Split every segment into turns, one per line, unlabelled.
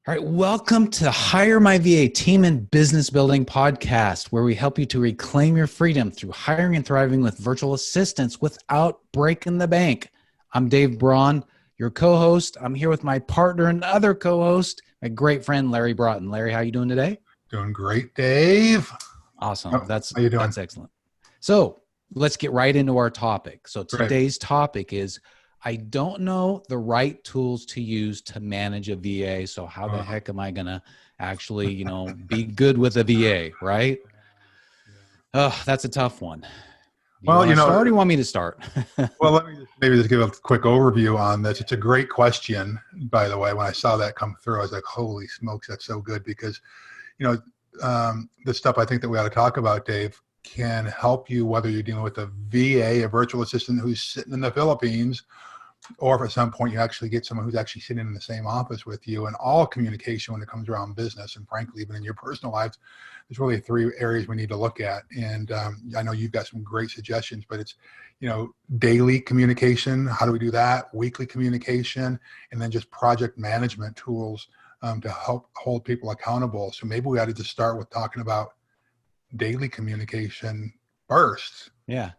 All right, welcome to HireMyVa Team and Business Building Podcast, where we help you to reclaim your freedom through hiring and thriving with virtual assistants without breaking the bank. I'm Dave Braun, your co-host. I'm here with my partner and other co-host, my great friend, Larry Broughton. Larry, how you doing today?
Doing great, Dave.
Awesome.
How you doing?
That's excellent. So let's get right into our topic. So today's topic is, I don't know the right tools to use to manage a VA. So how the heck am I going to actually, be good with a VA, right? Oh, that's a tough one.
Well,
start or you want me to start?
Well, let me just give a quick overview on this. It's a great question, by the way. When I saw that come through, I was like, holy smokes, that's so good because, the stuff I think that we ought to talk about, Dave, can help you whether you're dealing with a VA, a virtual assistant who's sitting in the Philippines, or if at some point you actually get someone who's actually sitting in the same office with you. And all communication when it comes around business, and frankly, even in your personal lives, there's really three areas we need to look at. And I know you've got some great suggestions, but it's, daily communication. How do we do that? Weekly communication, and then just project management tools to help hold people accountable. So maybe we ought to just start with talking about daily communication first.
Yeah.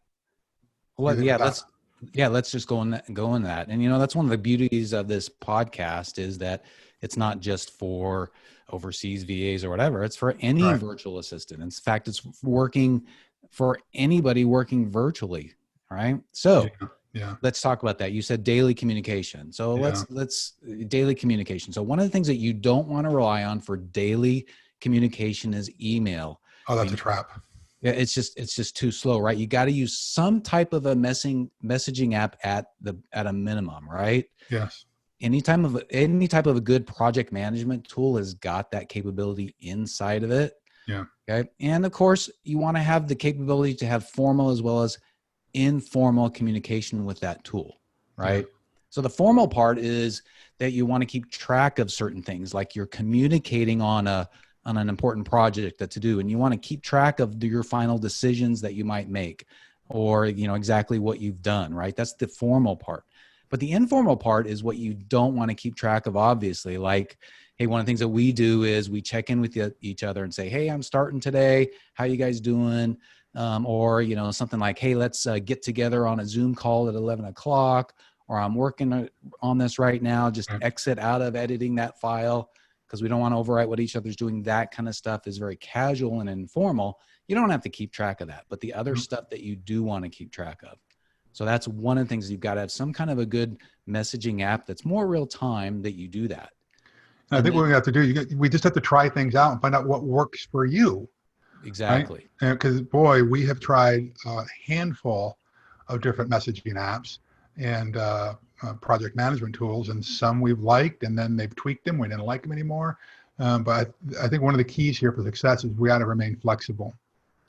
Well, let's just go in that. And, that's one of the beauties of this podcast is that it's not just for overseas VAs or whatever. It's for any virtual assistant. In fact, it's working for anybody working virtually. Right. So let's talk about that. You said daily communication. So let's daily communication. So one of the things that you don't want to rely on for daily communication is email.
Oh, that's a trap.
Yeah, it's just too slow, right? You got to use some type of a messaging app at a minimum, right?
Yes.
Any type of a good project management tool has got that capability inside of it.
Yeah.
Okay. And of course, you want to have the capability to have formal as well as informal communication with that tool, right? Yeah. So the formal part is that you want to keep track of certain things, like you're communicating on an important project to do, and you want to keep track of your final decisions that you might make, or exactly what you've done, right? That's the formal part. But the informal part is what you don't want to keep track of, obviously. Like, hey, one of the things that we do is we check in with each other and say, hey, I'm starting today, how you guys doing? Or something like, hey, let's get together on a Zoom call at 11 o'clock, or I'm working on this right now, just exit out of editing that file, because we don't want to overwrite what each other's doing. That kind of stuff is very casual and informal. You don't have to keep track of that, but the other stuff that you do want to keep track of. So that's one of the things. You've got to have some kind of a good messaging app that's more real time that you do that.
And I think what we have to do, we just have to try things out and find out what works for you.
Exactly.
Because boy, we have tried a handful of different messaging apps and project management tools, and some we've liked, and then they've tweaked them. We didn't like them anymore. But I think one of the keys here for success is we got to remain flexible.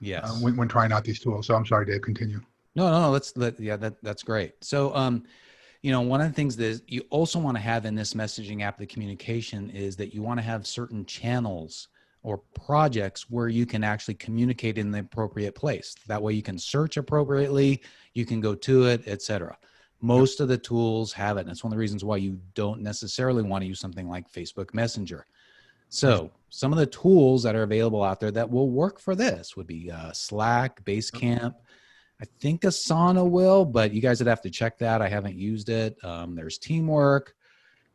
Yes.
When trying out these tools. So I'm sorry, Dave, continue.
No. That's great. So, one of the things that you also want to have in this messaging app, the communication, is that you want to have certain channels or projects where you can actually communicate in the appropriate place. That way you can search appropriately, you can go to it, etc. Most of the tools have it. And it's one of the reasons why you don't necessarily want to use something like Facebook Messenger. So some of the tools that are available out there that will work for this would be Slack, Basecamp. I think Asana will, but you guys would have to check that. I haven't used it. There's Teamwork.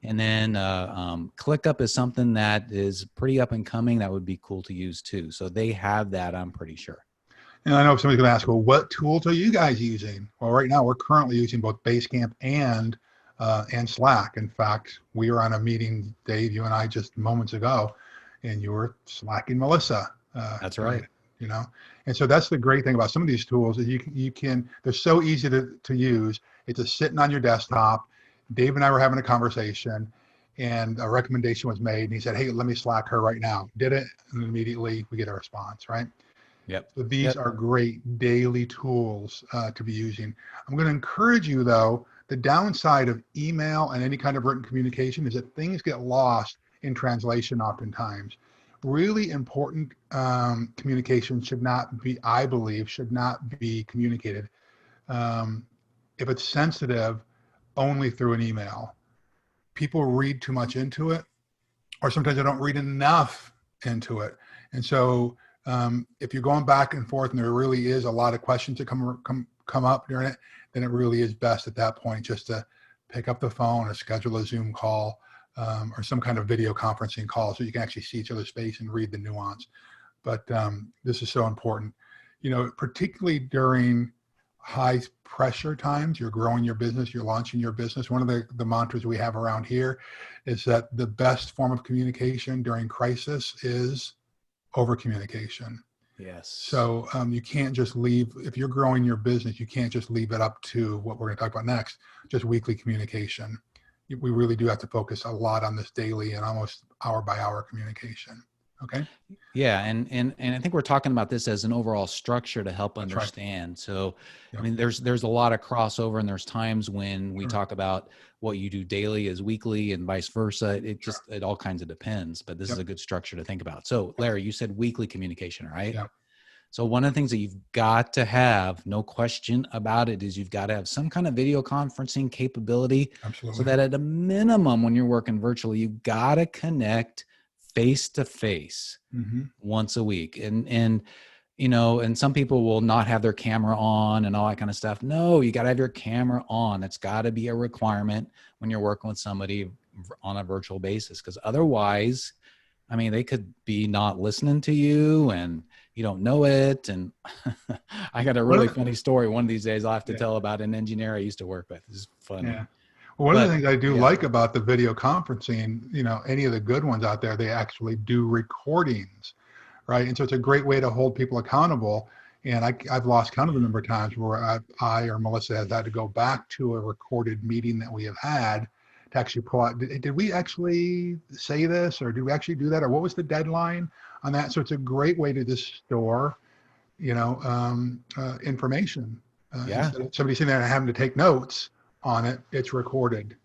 And then ClickUp is something that is pretty up and coming. That would be cool to use too. So they have that, I'm pretty sure.
And I know somebody's going to ask, well, what tools are you guys using? Well, right now we're currently using both Basecamp and Slack. In fact, we were on a meeting, Dave, you and I, just moments ago, and you were Slacking Melissa.
That's right.
And so that's the great thing about some of these tools is you can they're so easy to use. It's just sitting on your desktop. Dave and I were having a conversation, and a recommendation was made, and he said, hey, let me Slack her right now. Did it, and immediately we get a response, right?
Yep.
So these are great daily tools to be using. I'm going to encourage you, though, the downside of email and any kind of written communication is that things get lost in translation oftentimes. Really important communication should not be, I believe, should not be communicated. If it's sensitive, only through an email. People read too much into it, or sometimes I don't read enough into it. And so if you're going back and forth and there really is a lot of questions that come up during it, then it really is best at that point just to pick up the phone or schedule a Zoom call or some kind of video conferencing call so you can actually see each other's face and read the nuance. But this is so important, particularly during high pressure times. You're growing your business, you're launching your business. One of the mantras we have around here is that the best form of communication during crisis is over communication.
Yes.
So you can't just leave, if you're growing your business, you can't just leave it up to what we're going to talk about next, just weekly communication. We really do have to focus a lot on this daily and almost hour by hour communication. Okay.
Yeah. And I think we're talking about this as an overall structure to help understand. Right. So, I mean, there's a lot of crossover, and there's times when we talk about what you do daily as weekly and vice versa. It all kinds of depends, but this is a good structure to think about. So Larry, you said weekly communication, right? Yeah. So one of the things that you've got to have, no question about it, is you've got to have some kind of video conferencing capability. Absolutely. So that at a minimum, when you're working virtually, you've got to connect face-to-face once a week. And some people will not have their camera on and all that kind of stuff. No, you got to have your camera on. It's got to be a requirement when you're working with somebody on a virtual basis, because otherwise, I mean, they could be not listening to you and you don't know it. And I got a really funny story. One of these days I'll have to tell about an engineer I used to work with. It's funny. Yeah.
Well, one of the things I do like about the video conferencing, any of the good ones out there, they actually do recordings, right? And so it's a great way to hold people accountable. And I've lost count of the number of times where I or Melissa has had to go back to a recorded meeting that we have had to actually pull out, did we actually say this, or did we actually do that, or what was the deadline on that? So it's a great way to just store, information. Instead of somebody sitting there and having to take notes on it, it's recorded.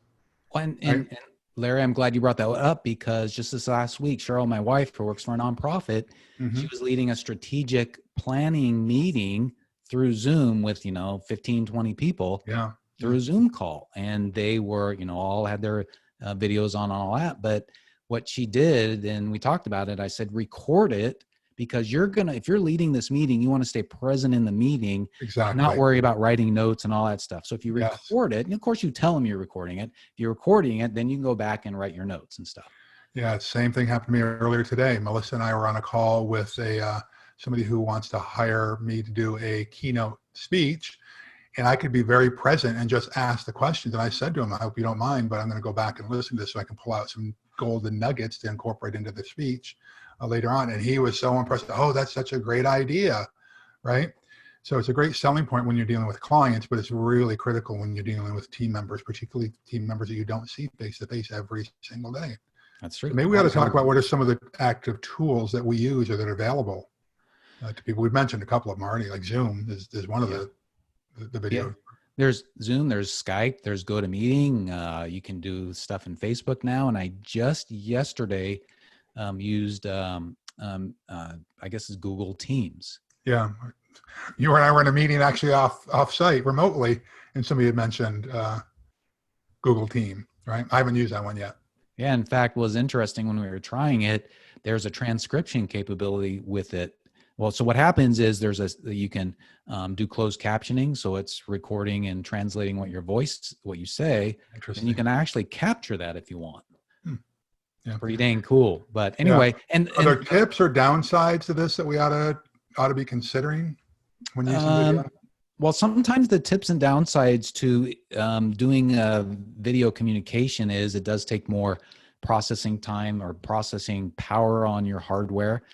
And Larry, I'm glad you brought that up, because just this last week, Cheryl, my wife, who works for a nonprofit, she was leading a strategic planning meeting through Zoom with, 15, 20 people. Yeah. Through a Zoom call, and they were, all had their videos on and all that. But what she did, and we talked about it, I said, record it, because if you're leading this meeting, you want to stay present in the meeting, not worry about writing notes and all that stuff. So if you record it, and of course you tell them you're recording it, if you're recording it, then you can go back and write your notes and stuff.
Yeah. Same thing happened to me earlier today. Melissa and I were on a call with somebody who wants to hire me to do a keynote speech. And I could be very present and just ask the questions. And I said to him, I hope you don't mind, but I'm going to go back and listen to this so I can pull out some golden nuggets to incorporate into the speech later on. And he was so impressed. Oh, that's such a great idea, right? So it's a great selling point when you're dealing with clients, but it's really critical when you're dealing with team members, particularly team members that you don't see face-to-face every single day.
That's true.
So maybe we ought to talk about what are some of the active tools that we use or that are available to people. We've mentioned a couple of them already, like Zoom is one of the video. Yeah.
There's Zoom, there's Skype, there's GoToMeeting. You can do stuff in Facebook now. And I just yesterday used, I guess it's Google Teams.
Yeah. You and I were in a meeting actually off site remotely, and somebody had mentioned Google Team, right? I haven't used that one yet.
Yeah. In fact, what was interesting when we were trying it, there's a transcription capability with it. Well, so what happens is you can do closed captioning. So it's recording and translating what you say, and you can actually capture that if you want. Yeah. Pretty dang cool. But anyway, and
are there tips or downsides to this that we ought to be considering when using video?
Well, sometimes the tips and downsides to doing video communication is it does take more processing time or processing power on your hardware.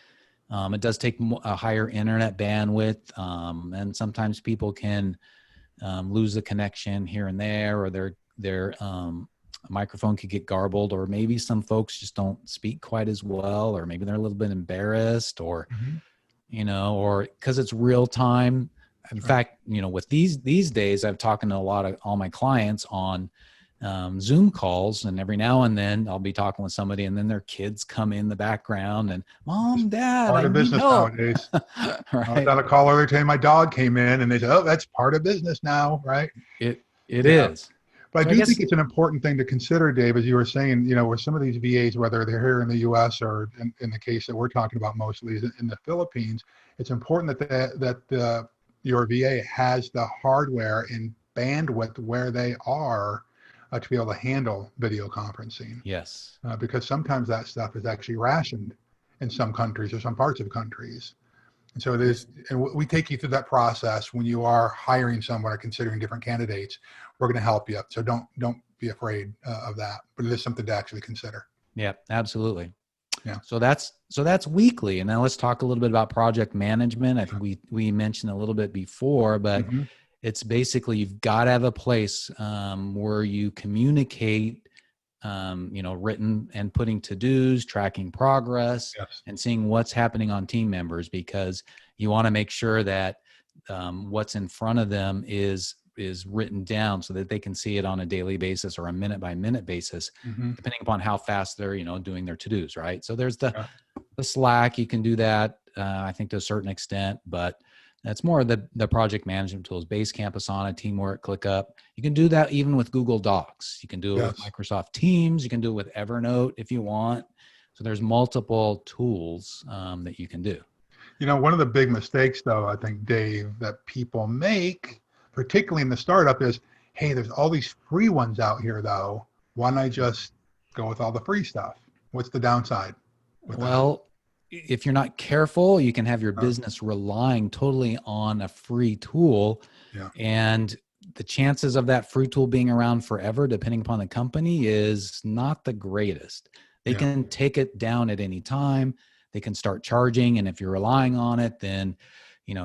It does take a higher internet bandwidth, and sometimes people can lose the connection here and there, or their microphone could get garbled, or maybe some folks just don't speak quite as well, or maybe they're a little bit embarrassed, or or because it's real time. In fact, with these days, I've talked to all my clients on Zoom calls, and every now and then I'll be talking with somebody, and then their kids come in the background, and Mom, Dad,
part of business nowadays. Right. I was on a call earlier today. My dog came in, and they said, "Oh, that's part of business now," right?
It is.
But
So
I
I
do
guess,
think it's an important thing to consider, Dave, as you were saying, with some of these VAs, whether they're here in the U.S. or in the case that we're talking about mostly is in the Philippines, it's important that your VA has the hardware and bandwidth where they are to be able to handle video conferencing.
yes.
Because sometimes that stuff is actually rationed in some countries or some parts of countries. And so it is, and we take you through that process when you are hiring someone or considering different candidates. We're going to help you. So don't be afraid of that, but it is something to actually consider.
Yeah, absolutely.
Yeah.
So that's weekly. And now let's talk a little bit about project management. I think we mentioned a little bit before, but it's basically, you've got to have a place where you communicate, written and putting to-dos, tracking progress,
Yes.
and seeing what's happening on team members, because you want to make sure that what's in front of them is written down so that they can see it on a daily basis or a minute by minute basis, depending upon how fast they're, doing their to-dos, right? So there's the Slack, you can do that, I think to a certain extent, but that's more of the project management tools, Basecamp, Asana, Teamwork, ClickUp. You can do that even with Google Docs. You can do it with Microsoft Teams. You can do it with Evernote if you want. So there's multiple tools that you can do.
One of the big mistakes, though, I think, Dave, that people make, particularly in the startup, is, hey, there's all these free ones out here, though. Why don't I just go with all the free stuff? What's the downside with that?
If you're not careful, you can have your business relying totally on a free tool. And the chances of that free tool being around forever, depending upon the company, is not the greatest. They can take it down at any time. They can start charging. And if you're relying on it, then, you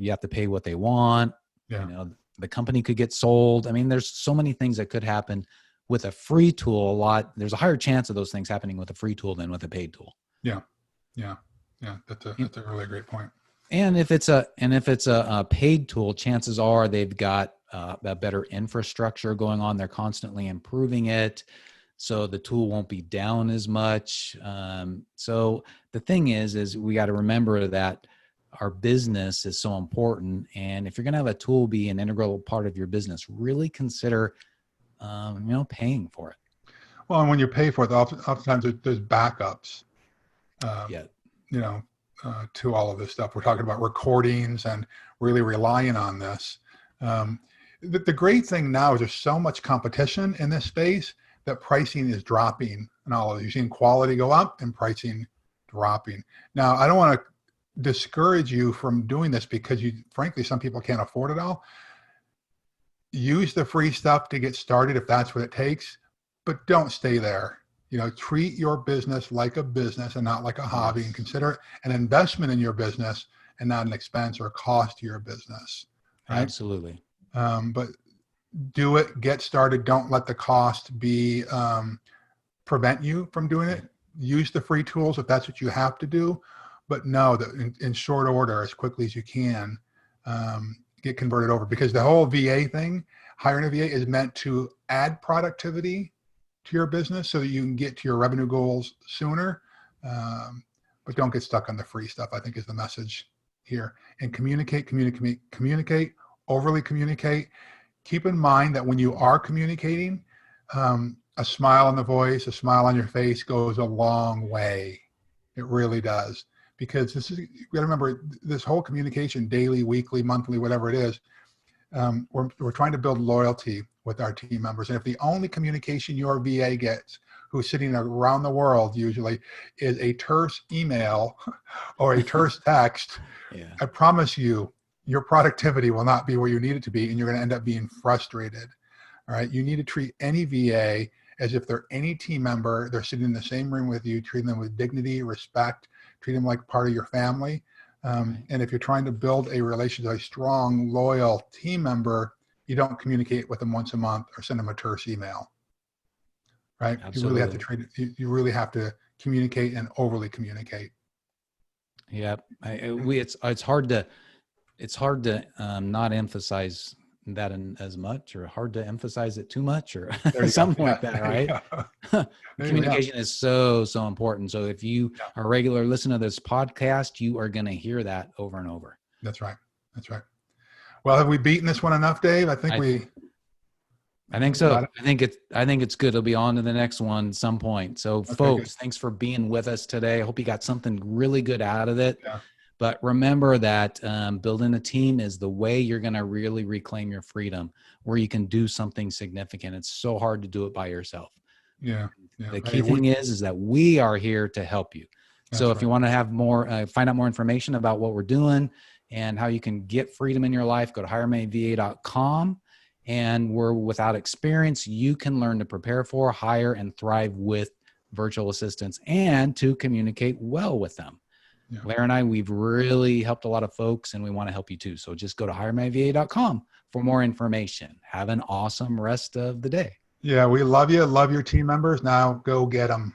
have to pay what they want. The company could get sold. I mean, there's so many things that could happen with a free tool. There's a higher chance of those things happening with a free tool than with a paid tool.
Yeah. That's a really great point.
And if it's a paid tool, chances are they've got a better infrastructure going on. They're constantly improving it, so the tool won't be down as much. So the thing is we got to remember that our business is so important. And if you're going to have a tool be an integral part of your business, really consider, paying for it.
Well, and when you pay for it, oftentimes there's backups. To all of this stuff. We're talking about recordings and really relying on this. The great thing now is there's so much competition in this space that pricing is dropping, and all of it. You're seeing quality go up and pricing dropping. Now, I don't want to discourage you from doing this because frankly, some people can't afford it all. Use the free stuff to get started if that's what it takes, but don't stay there. Treat your business like a business and not like a hobby, and consider it an investment in your business and not an expense or a cost to your business. Right?
Absolutely.
But do it, get started. Don't let the cost prevent you from doing it. Use the free tools if that's what you have to do, but know that in short order, as quickly as you can, get converted over, because the whole VA thing, hiring a VA, is meant to add productivity to your business so that you can get to your revenue goals sooner. But don't get stuck on the free stuff, I think, is the message here. And communicate, overly communicate. Keep in mind that when you are communicating, a smile on the voice, a smile on your face goes a long way. It really does. Because you got to remember, this whole communication, daily, weekly, monthly, whatever it is, we're trying to build loyalty with our team members. And if the only communication your VA gets, who's sitting around the world usually, is a terse email or a terse text, I promise you, your productivity will not be where you need it to be, and you're going to end up being frustrated. All right. You need to treat any VA as if they're any team member. They're sitting in the same room with you. Treat them with dignity, respect, treat them like part of your family. And if you're trying to build a relationship, a strong, loyal team member, you don't communicate with them once a month or send them a terse email, right? Absolutely. You really have to treat it. You really have to communicate and overly communicate.
Yeah, it's hard to not emphasize that as much, or hard to emphasize it too much, or something like that, right? Communication is so important. So if you are a regular listener to this podcast, you are going to hear that over and over.
That's right. Well, have we beaten this one enough, Dave? I think
I think so. I think it's good. It'll be on to the next one at some point. So okay, folks, thanks for being with us today. I hope you got something really good out of it.
Yeah.
But remember that building a team is the way you're going to really reclaim your freedom, where you can do something significant. It's so hard to do it by yourself.
Yeah.
The key thing is that we are here to help you. So if you want to have more, find out more information about what we're doing and how you can get freedom in your life, go to HireMyVa.com. And without experience, you can learn to prepare for, hire, and thrive with virtual assistants and to communicate well with them. Yeah. Larry and I, we've really helped a lot of folks, and we want to help you too. So just go to HireMyVa.com for more information. Have an awesome rest of the day.
Yeah, we love you. Love your team members. Now go get them.